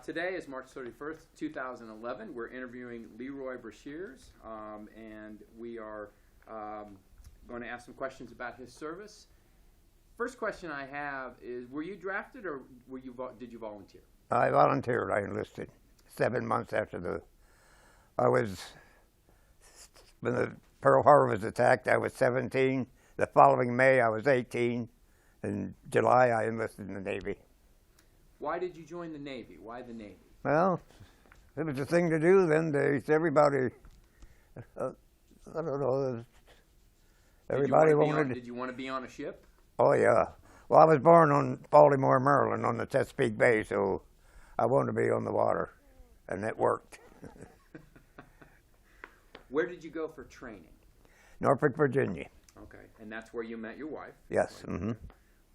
Today is March 31st, 2011. We're interviewing Leroy Brashears, and we are going to ask some questions about his service. First question I have is, were you drafted or did you volunteer? I volunteered. I enlisted 7 months after when the Pearl Harbor was attacked, I was 17. The following May, I was 18. In July, I enlisted in the Navy. Why did you join the Navy? Why the Navy? Well, it was the thing to do then. Everybody, I don't know, everybody wanted. Did you want to be on a ship? Oh, yeah. Well, I was born on Baltimore, Maryland, on the Chesapeake Bay, so I wanted to be on the water, and it worked. Where did you go for training? Norfolk, Virginia. Okay, and that's where you met your wife? Yes. Right? Mm-hmm.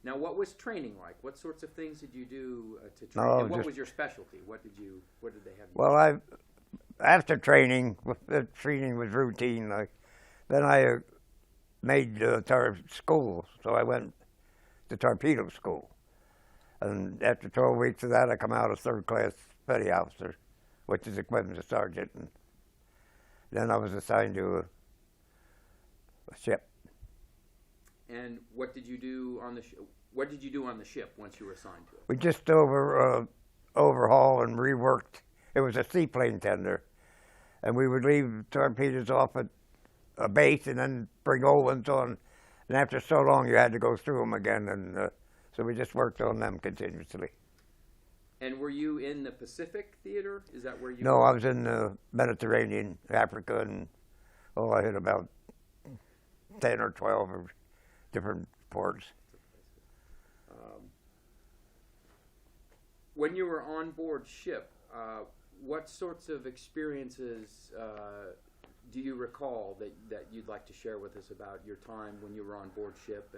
Now, what was training like? What sorts of things did you do to train? No, and what was your specialty? What did they have you Well, after training, the training was routine. Then I made school, so I went to torpedo school. And after 12 weeks of that, I come out as third-class petty officer, which is equivalent to sergeant. And then I was assigned to a ship. And what did you do on the What did you do on the ship once you were assigned to it? We just overhaul and reworked. It was a seaplane tender, and we would leave torpedoes off at a base and then bring old ones on. And after so long, you had to go through them again, and so we just worked on them continuously. And were you in the Pacific theater? Is that where you? No, I was in the Mediterranean, Africa, and I hit about 10 or 12 different ports. When you were on board ship, what sorts of experiences do you recall that you'd like to share with us about your time when you were on board ship?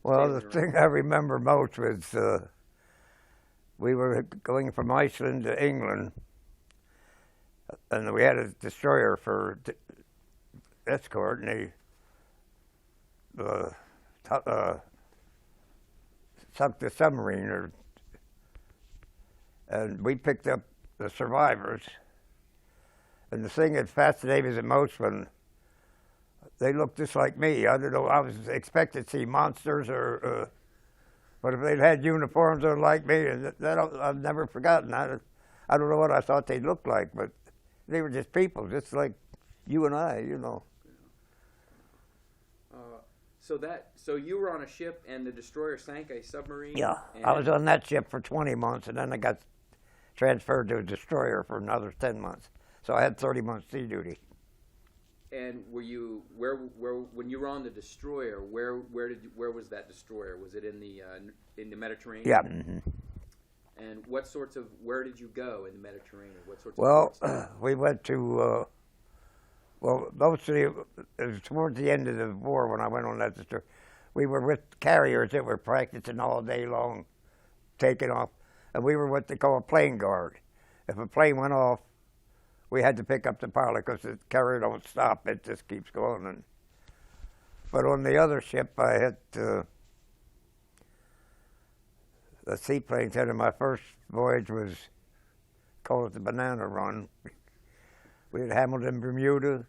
Well, the thing I remember most was we were going from Iceland to England, and we had a destroyer for escort, and they sunk the submarine, and we picked up the survivors. And the thing that fascinated me the most, when they looked just like me. I don't know, I was expected to see monsters, but if they'd had uniforms that were like me, and that I've never forgotten. I don't know what I thought they looked like, but they were just people, just like you and I, you know. So you were on a ship, and the destroyer sank a submarine? Yeah, I was on that ship for 20 months, and then I got transferred to a destroyer for another 10 months. So I had 30 months sea duty. And were you when you were on the destroyer? Where was that destroyer? Was it in the Mediterranean? Yeah. Mm-hmm. And where did you go in the Mediterranean? What sorts of we went to. Mostly it was towards the end of the war when I went on that destroyer. We were with carriers that were practicing all day long, taking off, and we were what they call a plane guard. If a plane went off, we had to pick up the pilot because the carrier don't stop; it just keeps going. But on the other ship, I had a seaplane tender. My first voyage was called the Banana Run. We had Hamilton, Bermuda,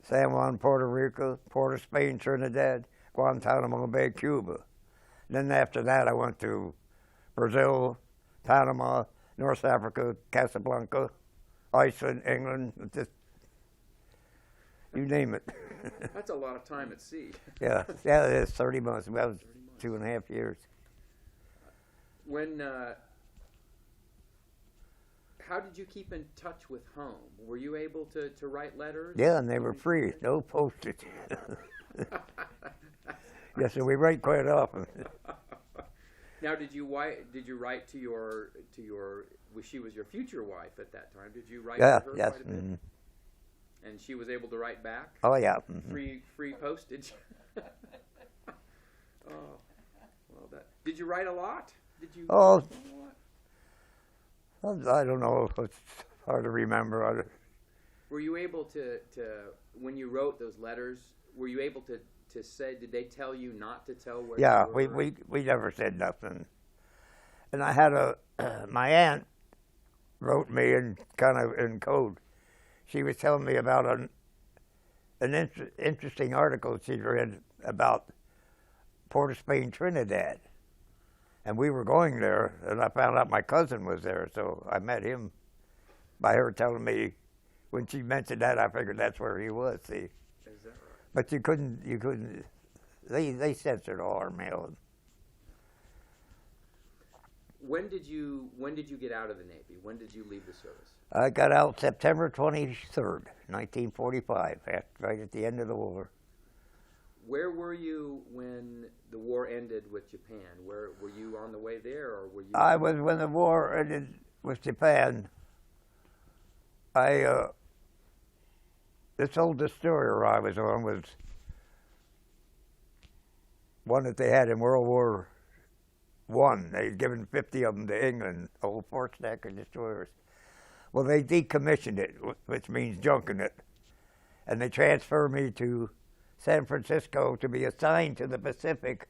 San Juan, Puerto Rico, Port of Spain, Trinidad, Guantanamo Bay, Cuba. Then after that, I went to Brazil, Panama, North Africa, Casablanca, Iceland, England, just you name it. That's a lot of time at sea. Yeah, it is 30 months. That was 2.5 years. How did you keep in touch with home? Were you able to write letters? Yeah, and they were free, no postage. Yes, so we write quite often. Now, did you write to your? She was your future wife at that time. Did you write to her yes. quite a bit? Mm-hmm. And she was able to write back? Oh yeah. Mm-hmm. Free postage. Did you write a lot? Oh. I don't know. It's hard to remember. Were you able to when you wrote those letters, were you able to say, did they tell you not to tell where you were? Yeah, we never said nothing. And I had my aunt wrote me in kind of in code. She was telling me about an interesting article she'd read about Port of Spain, Trinidad. And we were going there, and I found out my cousin was there, so I met him by her telling me. When she mentioned that, I figured that's where he was, see. Is that right? But you couldn't, they censored all our mail. When did you get out of the Navy? When did you leave the service? I got out September 23rd, 1945, right at the end of the war. Where were you when the war ended with Japan? Were you on the way there, or were you? I was when the war ended with Japan. This old destroyer I was on was one that they had in World War I. They'd given 50 of them to England, old four-stacker destroyers. Well, they decommissioned it, which means junking it, and they transferred me to San Francisco to be assigned to the Pacific,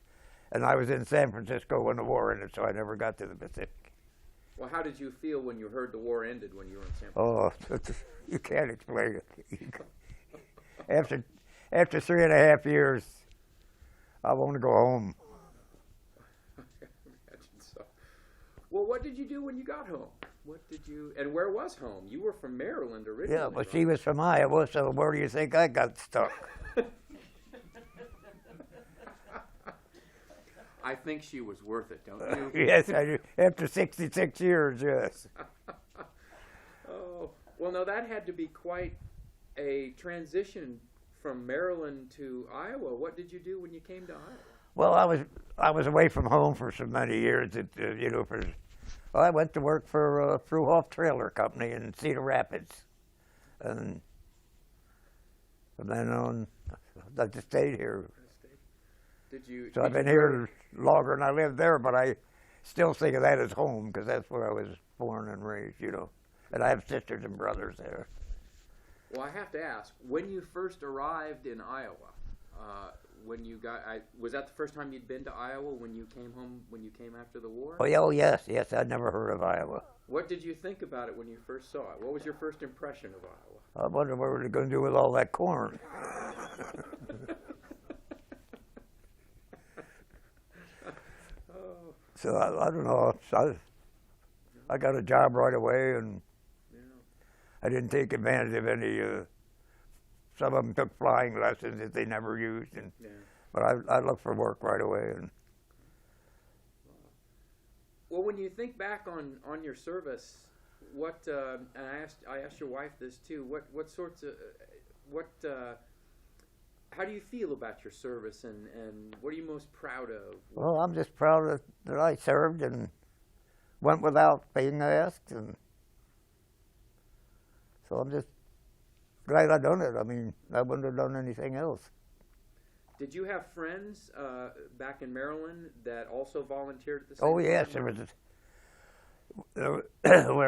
and I was in San Francisco when the war ended, so I never got to the Pacific. Well, how did you feel when you heard the war ended when you were in San Francisco? Oh, you can't explain it. After 3.5 years, I want to go home. I imagine so. Well, what did you do when you got home? And where was home? You were from Maryland originally. Yeah, but right? she was from Iowa, so where do you think I got stuck? I think she was worth it, don't you? Yes, I do. After 66 years, yes. Oh, well, no, that had to be quite a transition from Maryland to Iowa. What did you do when you came to Iowa? Well, I was away from home for so many years that I went to work for a Fruhoff Trailer Company in Cedar Rapids, and from then on, I just stayed here. So I've been here longer than I lived there, but I still think of that as home because that's where I was born and raised, And I have sisters and brothers there. Well, I have to ask, when you first arrived in Iowa, was that the first time you'd been to Iowa when you came home, when you came after the war? Oh, yes, I'd never heard of Iowa. What did you think about it when you first saw it? What was your first impression of Iowa? I wonder what we're going to do with all that corn. So I don't know. I got a job right away, and I didn't take advantage of any. Some of them took flying lessons that they never used, but I looked for work right away. And well, when you think back on your service, what and I asked your wife this too. What sorts of how do you feel about your service, and what are you most proud of? Well, I'm just proud that I served and went without being asked, and so I'm just glad I done it. I mean, I wouldn't have done anything else. Did you have friends back in Maryland that also volunteered at the same time? Oh, yes, there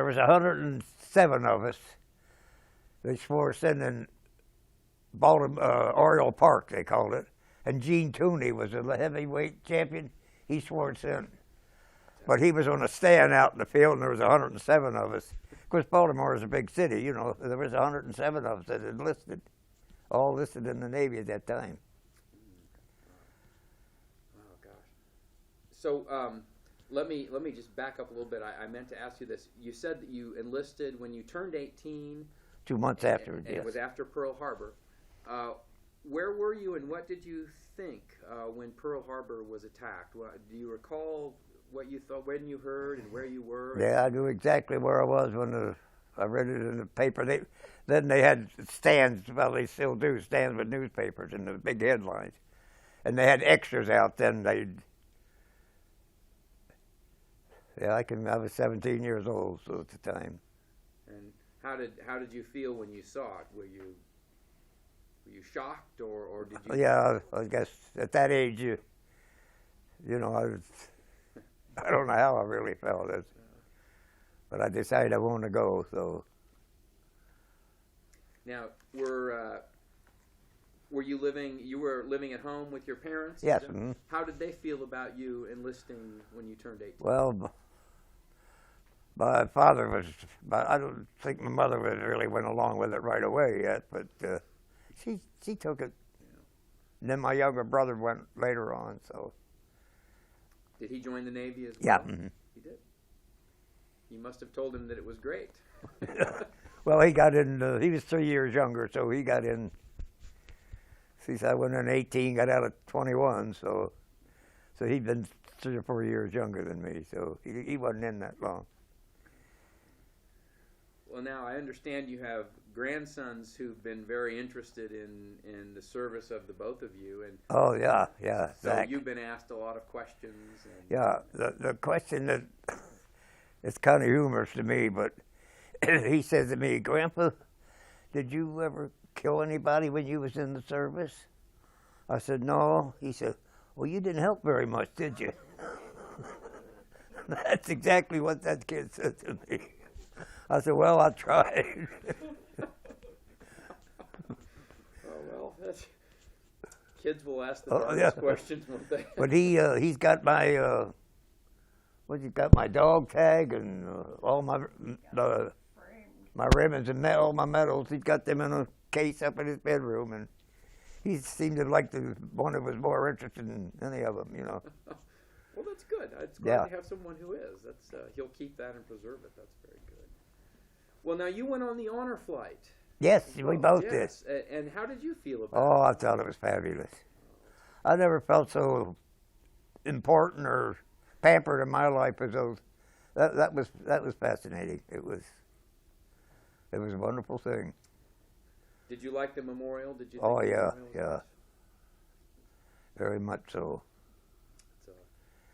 was 107 of us. They swore sending Oriole Park, they called it, and Gene Tooney was a heavyweight champion. He swore in, but he was on a stand out in the field, and there was 107 of us. Of course, Baltimore is a big city, There was 107 of us that had enlisted, all listed in the Navy at that time. Oh gosh. So let me just back up a little bit. I meant to ask you this. You said that you enlisted when you turned 18. 2 months afterwards, and yes. It was after Pearl Harbor. Where were you, and what did you think when Pearl Harbor was attacked? Do you recall what you thought, when you heard, and where you were? Yeah, I knew exactly where I was when I read it in the paper. Then they had stands, well, they still do, stands with newspapers and the big headlines. And they had extras out then. I was 17 years old, so at the time. And how did you feel when you saw it? Were you shocked, or did you? Yeah, I guess at that age, I don't know how I really felt it, but I decided I wanted to go. So now, were you living? You were living at home with your parents? Yes. Mm-hmm. How did they feel about you enlisting when you turned 18? Well, My father was, but I don't think my mother was really went along with it right away yet, but she took it. And then my younger brother went later on, so. Did he join the Navy as well? Yeah. Mm-hmm. He did. You must have told him that it was great. Well, he got in, he was 3 years younger, so he got in. Since I went in 18, got out at 21, so he'd been 3 or 4 years younger than me, so he wasn't in that long. Well, now I understand you have grandsons who've been very interested in the service of the both of you, and oh yeah, so Zach. you've been asked a lot of questions. And Yeah, the question that it's kind of humorous to me, but he says to me, "Grandpa, did you ever kill anybody when you was in the service?" I said, "No." He said, "Well, you didn't help very much, did you?" That's exactly what that kid said to me. I said, "Well, I tried." Oh well, kids will ask the dumbest questions, won't they? But he's got my he's got my dog tag and all my ribbons and all my medals. He's got them in a case up in his bedroom, and he seemed to like the one that was more interested in any of them, you know. Well, that's good. It's glad to have someone who is. That's he'll keep that and preserve it. That's very good. Well, now you went on the honor flight. Yes, we both did. And how did you feel about Oh, it? I thought it was fabulous. I never felt so important or pampered in my life as those. That was fascinating. It was a wonderful thing. Did you like the memorial? Did you? Oh think yeah, the memorial was yeah. nice? Very much so.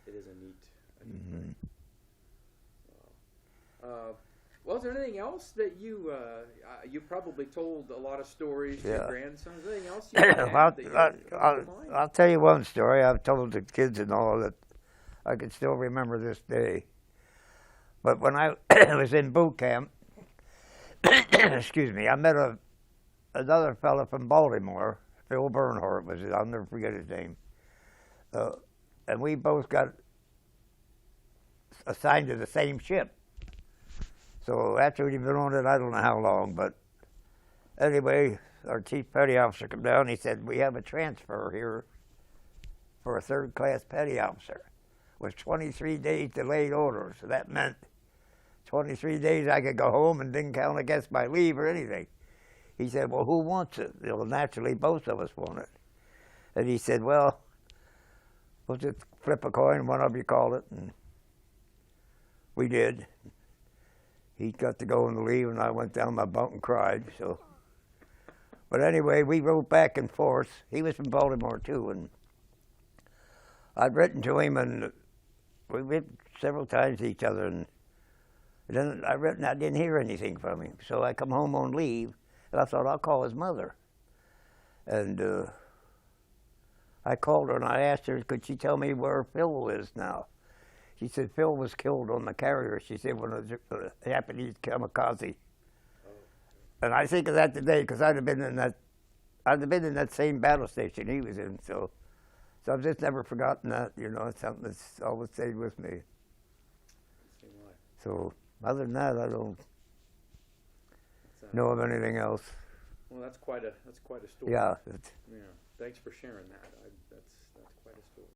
It is a neat Mm-hmm. thing. Well, is there anything else that you probably told a lot of stories to your grandsons? Is there anything else you have that comes to mind? I'll tell you one story I've told the kids and all that I can still remember this day. But when I was in boot camp, excuse me, I met another fellow from Baltimore, Phil Bernhardt was it? I'll never forget his name. And we both got assigned to the same ship. So after we'd been on it, I don't know how long, but anyway, our chief petty officer came down. He said, "We have a transfer here for a third-class petty officer with 23 days delayed order." So that meant 23 days I could go home and didn't count against my leave or anything. He said, "Well, who wants it?" Well, naturally, both of us want it. And he said, "Well, we'll just flip a coin, one of you call it." And we did. He got to go on the leave, and I went down my bunk and cried. So, but anyway, we rode back and forth. He was from Baltimore too, and I'd written to him, and we written several times to each other. And then I didn't hear anything from him. So I come home on leave, and I thought I'll call his mother. And I called her and I asked her, could she tell me where Phil is now? She said Phil was killed on the carrier. She said when a Japanese kamikaze. And I think of that today because I'd have been in that same battle station he was in. So I've just never forgotten that. You know, it's something that's always stayed with me. So other than that, I don't know of anything else. Well, that's quite a story. Yeah. Yeah. Thanks for sharing that. That's